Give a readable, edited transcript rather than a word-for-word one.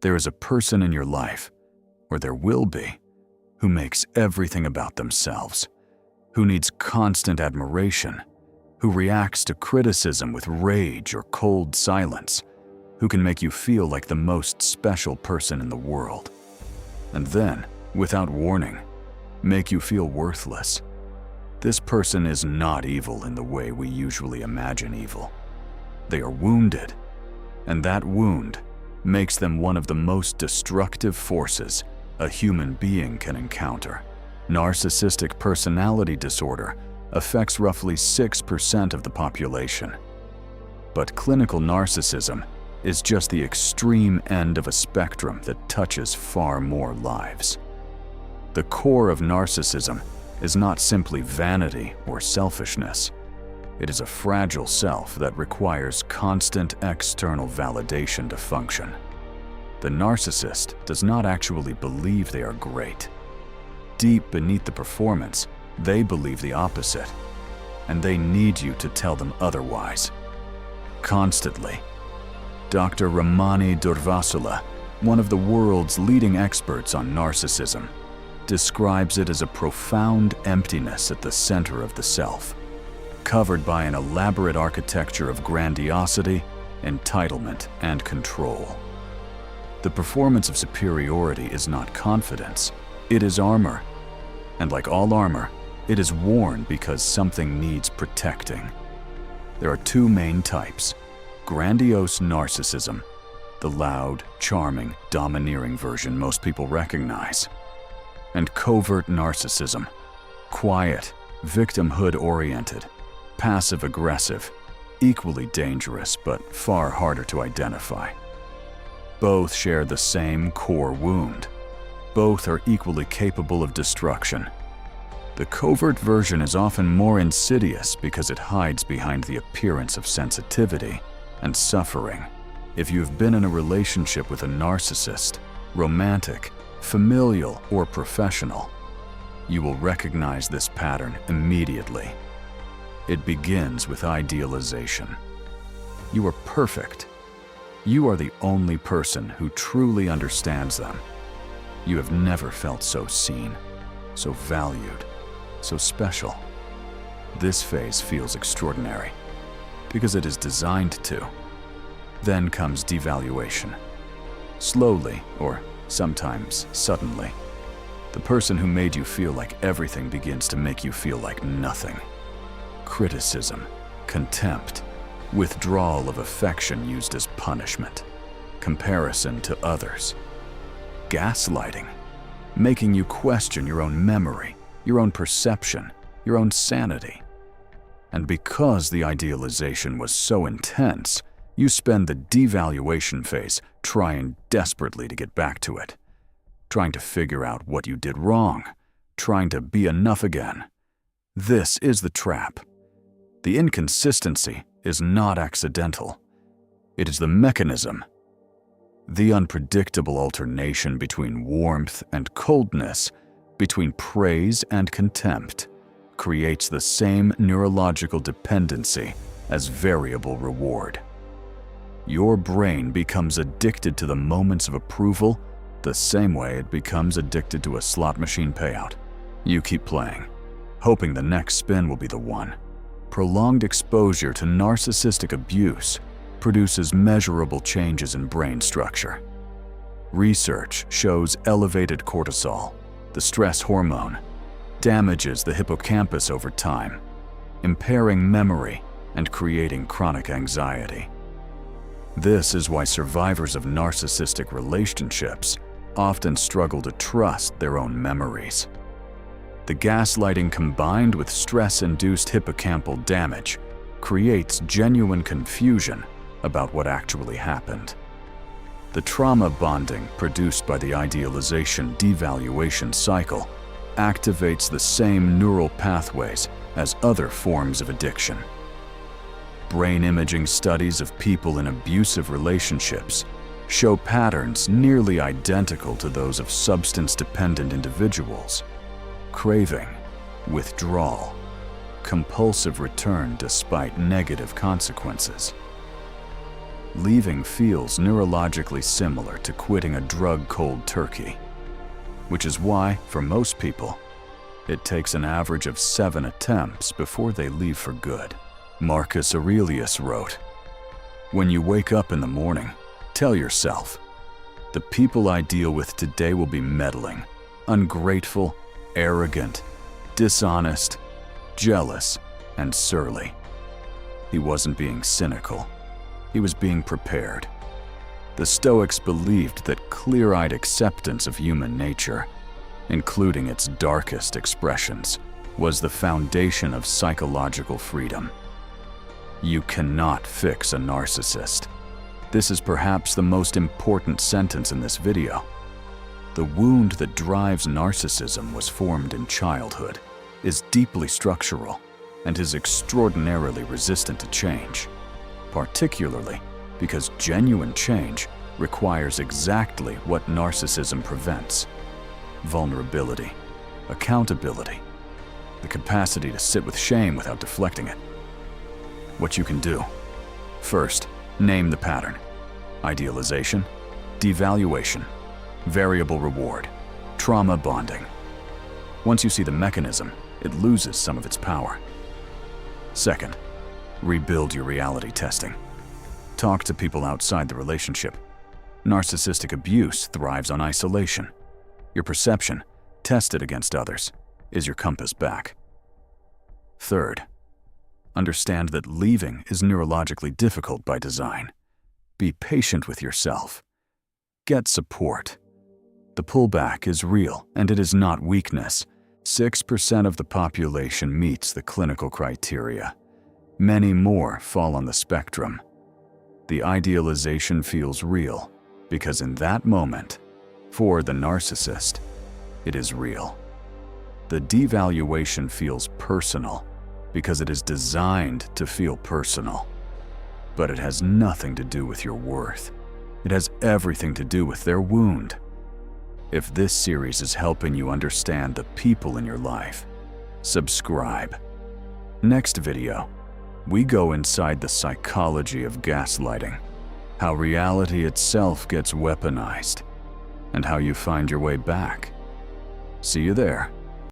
There is a person in your life, or there will be, who makes everything about themselves, who needs constant admiration, who reacts to criticism with rage or cold silence, who can make you feel like the most special person in the world, and then, without warning, make you feel worthless. This person is not evil in the way we usually imagine evil. They are wounded, and that wound makes them one of the most destructive forces a human being can encounter. Narcissistic personality disorder affects roughly 6% of the population. But clinical narcissism is just the extreme end of a spectrum that touches far more lives. The core of narcissism is not simply vanity or selfishness. It is a fragile self that requires constant external validation to function. The narcissist does not actually believe they are great. Deep beneath the performance, they believe the opposite, and they need you to tell them otherwise. Constantly. Dr. Ramani Durvasula, one of the world's leading experts on narcissism, describes it as a profound emptiness at the center of the self, covered by an elaborate architecture of grandiosity, entitlement, and control. The performance of superiority is not confidence, it is armor. And like all armor, it is worn because something needs protecting. There are two main types: grandiose narcissism, the loud, charming, domineering version most people recognize, and covert narcissism, quiet, victimhood-oriented, passive-aggressive, equally dangerous but far harder to identify. Both share the same core wound. Both are equally capable of destruction. The covert version is often more insidious because it hides behind the appearance of sensitivity and suffering. If you have been in a relationship with a narcissist, romantic, familial, or professional, you will recognize this pattern immediately. It begins with idealization. You are perfect. You are the only person who truly understands them. You have never felt so seen, so valued, so special. This phase feels extraordinary because it is designed to. Then comes devaluation. Slowly, or sometimes suddenly, the person who made you feel like everything begins to make you feel like nothing. Criticism, contempt, withdrawal of affection used as punishment, comparison to others. Gaslighting, making you question your own memory, your own perception, your own sanity. And because the idealization was so intense, you spend the devaluation phase trying desperately to get back to it, trying to figure out what you did wrong, trying to be enough again. This is the trap. The inconsistency is not accidental. It is the mechanism. The unpredictable alternation between warmth and coldness, between praise and contempt, creates the same neurological dependency as variable reward. Your brain becomes addicted to the moments of approval the same way it becomes addicted to a slot machine payout. You keep playing, hoping the next spin will be the one. Prolonged exposure to narcissistic abuse produces measurable changes in brain structure. Research shows elevated cortisol, the stress hormone, damages the hippocampus over time, impairing memory and creating chronic anxiety. This is why survivors of narcissistic relationships often struggle to trust their own memories. The gaslighting combined with stress-induced hippocampal damage creates genuine confusion about what actually happened. The trauma bonding produced by the idealization-devaluation cycle activates the same neural pathways as other forms of addiction. Brain imaging studies of people in abusive relationships show patterns nearly identical to those of substance-dependent individuals: craving, withdrawal, compulsive return despite negative consequences. leaving feels neurologically similar to quitting a drug cold turkey, which is why, for most people, it takes an average of 7 attempts before they leave for good. Marcus Aurelius wrote, "When you wake up in the morning, tell yourself, the people I deal with today will be meddling, ungrateful, arrogant, dishonest, jealous, and surly." He wasn't being cynical. He was being prepared. The Stoics believed that clear-eyed acceptance of human nature, including its darkest expressions, was the foundation of psychological freedom. You cannot fix a narcissist. This is perhaps the most important sentence in this video. The wound that drives narcissism was formed in childhood, is deeply structural, and is extraordinarily resistant to change, particularly because genuine change requires exactly what narcissism prevents: vulnerability, accountability, the capacity to sit with shame without deflecting it. What you can do: first, name the pattern: idealization, devaluation, variable reward, trauma bonding. Once you see the mechanism, it loses some of its power. Second, rebuild your reality testing. Talk to people outside the relationship. Narcissistic abuse thrives on isolation. Your perception, tested against others, is your compass back. Third, understand that leaving is neurologically difficult by design. Be patient with yourself. Get support. The pullback is real, and it is not weakness. 6% of the population meets the clinical criteria. Many more fall on the spectrum. The idealization feels real because in that moment, for the narcissist, it is real. The devaluation feels personal because it is designed to feel personal. But it has nothing to do with your worth. It has everything to do with their wound. If this series is helping you understand the people in your life, subscribe. Next video, we go inside the psychology of gaslighting, how reality itself gets weaponized, and how you find your way back. See you there.